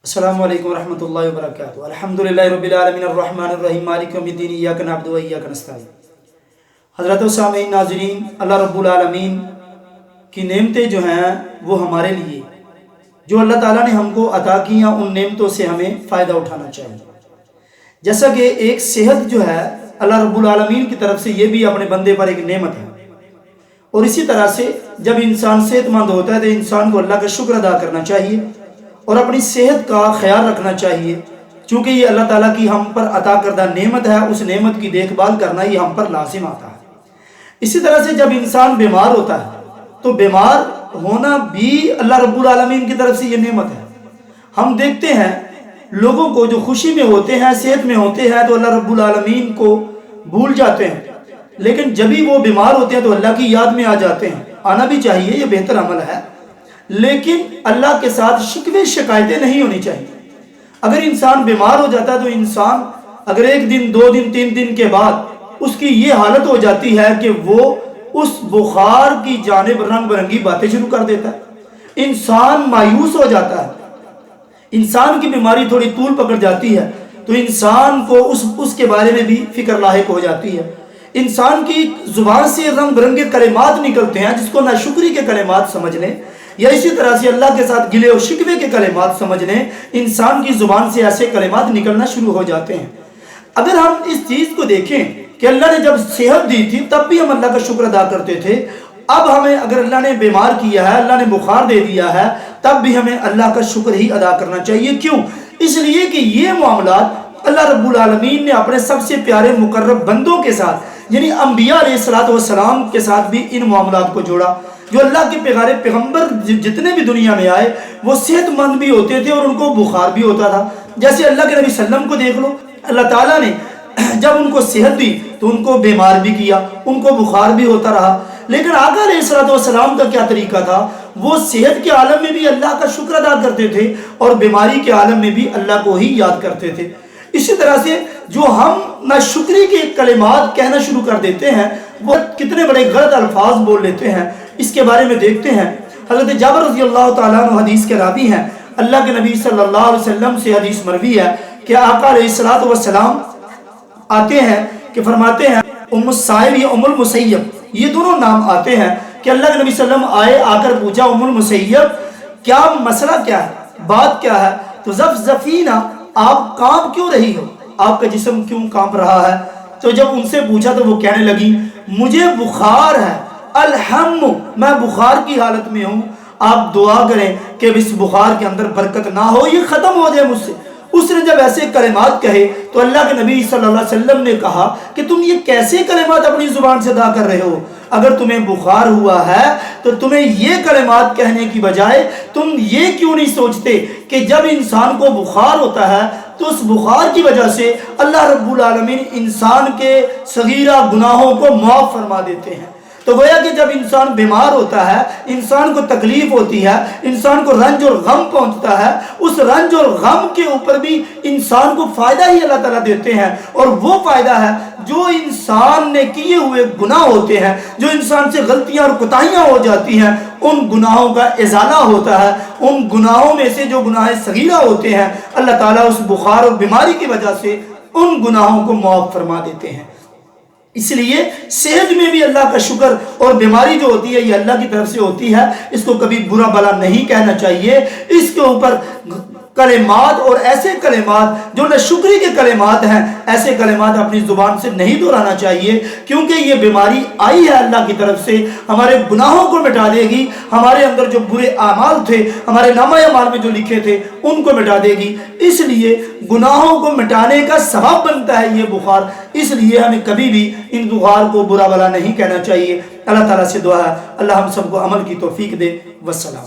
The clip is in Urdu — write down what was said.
السلام علیکم ورحمۃ اللہ وبرکاتہ۔ الحمدللہ رب العالمین الرحمن الرحیم مالک یوم الدین ایاک نعبد و ایاک نستعین۔ حضرات و سامعین ناظرین، اللہ رب العالمین کی نعمتیں جو ہیں وہ ہمارے لیے جو اللہ تعالیٰ نے ہم کو عطا کی ہیں، ان نعمتوں سے ہمیں فائدہ اٹھانا چاہیے۔ جیسا کہ ایک صحت جو ہے اللہ رب العالمین کی طرف سے، یہ بھی اپنے بندے پر ایک نعمت ہے، اور اسی طرح سے جب انسان صحت مند ہوتا ہے تو انسان کو اللہ کا شکر ادا کرنا چاہیے اور اپنی صحت کا خیال رکھنا چاہیے، چونکہ یہ اللہ تعالیٰ کی ہم پر عطا کردہ نعمت ہے۔ اس نعمت کی دیکھ بھال کرنا یہ ہم پر لازم آتا ہے۔ اسی طرح سے جب انسان بیمار ہوتا ہے تو بیمار ہونا بھی اللہ رب العالمین کی طرف سے یہ نعمت ہے۔ ہم دیکھتے ہیں لوگوں کو جو خوشی میں ہوتے ہیں، صحت میں ہوتے ہیں، تو اللہ رب العالمین کو بھول جاتے ہیں، لیکن جب ہی وہ بیمار ہوتے ہیں تو اللہ کی یاد میں آ جاتے ہیں۔ آنا بھی چاہیے، یہ بہتر عمل ہے، لیکن اللہ کے ساتھ شکوے شکایتیں نہیں ہونی چاہیے۔ اگر انسان بیمار ہو جاتا ہے تو انسان اگر ایک دن، دو دن، تین دن کے بعد اس کی یہ حالت ہو جاتی ہے کہ وہ اس بخار کی جانب رنگ برنگی باتیں شروع کر دیتا ہے، انسان مایوس ہو جاتا ہے، انسان کی بیماری تھوڑی طول پکڑ جاتی ہے تو انسان کو اس کے بارے میں بھی فکر لاحق ہو جاتی ہے۔ انسان کی زبان سے رنگ برنگے کلمات نکلتے ہیں، جس کو ناشکری کے کلمات سمجھ لیں، یا اسی طرح سے اللہ کے ساتھ گلے و شکوے کے کلمات سمجھ لیں، انسان کی زبان سے ایسے کلمات نکلنا شروع ہو جاتے ہیں۔ اگر ہم اس چیز کو دیکھیں کہ اللہ نے جب صحت دی تھی تب بھی ہم اللہ کا شکر ادا کرتے تھے، اب ہمیں اگر اللہ نے بیمار کیا ہے، اللہ نے بخار دے دیا ہے، تب بھی ہمیں اللہ کا شکر ہی ادا کرنا چاہیے۔ کیوں؟ اس لیے کہ یہ معاملات اللہ رب العالمین نے اپنے سب سے پیارے مقرب بندوں کے ساتھ، یعنی انبیاء علیہ السلام کے ساتھ بھی ان معاملات کو جوڑا۔ جو اللہ کے پیارے پیغمبر جتنے بھی دنیا میں آئے وہ صحت مند بھی ہوتے تھے اور ان کو بخار بھی ہوتا تھا۔ جیسے اللہ کے نبی صلی اللہ علیہ وسلم کو دیکھ لو، اللہ تعالیٰ نے جب ان کو صحت دی تو ان کو بیمار بھی کیا، ان کو بخار بھی ہوتا رہا، لیکن آقا علیہ السلام کا کیا طریقہ تھا؟ وہ صحت کے عالم میں بھی اللہ کا شکر ادا کرتے تھے اور بیماری کے عالم میں بھی اللہ کو ہی یاد کرتے تھے۔ اسی طرح سے جو ہم ناشکری کے کلمات کہنا شروع کر دیتے ہیں، وہ کتنے بڑے غلط الفاظ بول لیتے ہیں، اس کے بارے میں دیکھتے ہیں۔ حضرت جابر رضی اللہ تعالیٰ عنہ حدیث کے راوی ہیں، اللہ کے نبی صلی اللہ علیہ وسلم سے حدیث مروی ہے کہ آقا علیہ السلام آتے ہیں کہ فرماتے ہیں، ام السائب یا ام المسیب، یہ دونوں نام آتے ہیں کہ اللہ کے نبی صلی اللہ علیہ وسلم آئے، آ کر پوچھا ام المسیب کیا مسئلہ کیا ہے، بات کیا ہے؟ تو زفزفینہ، آپ کانپ کیوں رہی ہو، آپ کا جسم کیوں کانپ رہا ہے؟ تو جب ان سے پوچھا تو وہ کہنے لگی، مجھے بخار ہے، الحم، میں بخار کی حالت میں ہوں، آپ دعا کریں کہ اس بخار کے اندر برکت نہ ہو، یہ ختم ہو جائے مجھ سے۔ اس نے جب ایسے کلمات کہے تو اللہ کے نبی صلی اللہ علیہ وسلم نے کہا کہ تم یہ کیسے کلمات اپنی زبان سے ادا کر رہے ہو؟ اگر تمہیں بخار ہوا ہے تو تمہیں یہ کلمات کہنے کی بجائے تم یہ کیوں نہیں سوچتے کہ جب انسان کو بخار ہوتا ہے تو اس بخار کی وجہ سے اللہ رب العالمین انسان کے صغیرہ گناہوں کو معاف فرما دیتے ہیں۔ تو گویا کہ جب انسان بیمار ہوتا ہے، انسان کو تکلیف ہوتی ہے، انسان کو رنج اور غم پہنچتا ہے، اس رنج اور غم کے اوپر بھی انسان کو فائدہ ہی اللہ تعالیٰ دیتے ہیں، اور وہ فائدہ ہے جو انسان نے کیے ہوئے گناہ ہوتے ہیں، جو انسان سے غلطیاں اور کوتاہیاں ہو جاتی ہیں، ان گناہوں کا ازالہ ہوتا ہے۔ ان گناہوں میں سے جو گناہ صغیرہ ہوتے ہیں، اللہ تعالیٰ اس بخار اور بیماری کی وجہ سے ان گناہوں کو معاف فرما دیتے ہیں۔ اس لیے صحت میں بھی اللہ کا شکر، اور بیماری جو ہوتی ہے یہ اللہ کی طرف سے ہوتی ہے، اس کو کبھی برا بلا نہیں کہنا چاہیے۔ اس کے اوپر کلمات اور ایسے کلمات جو ناشکری کے کلمات ہیں، ایسے کلمات اپنی زبان سے نہیں دہرانا چاہیے، کیونکہ یہ بیماری آئی ہے اللہ کی طرف سے، ہمارے گناہوں کو مٹا دے گی، ہمارے اندر جو برے اعمال تھے، ہمارے نامہ اعمال میں جو لکھے تھے ان کو مٹا دے گی۔ اس لیے گناہوں کو مٹانے کا سبب بنتا ہے یہ بخار، اس لیے ہمیں کبھی بھی ان بخار کو برا بلا نہیں کہنا چاہیے۔ اللہ تعالیٰ سے دعا ہے اللہ ہم سب کو عمل کی توفیق دے۔ والسلام۔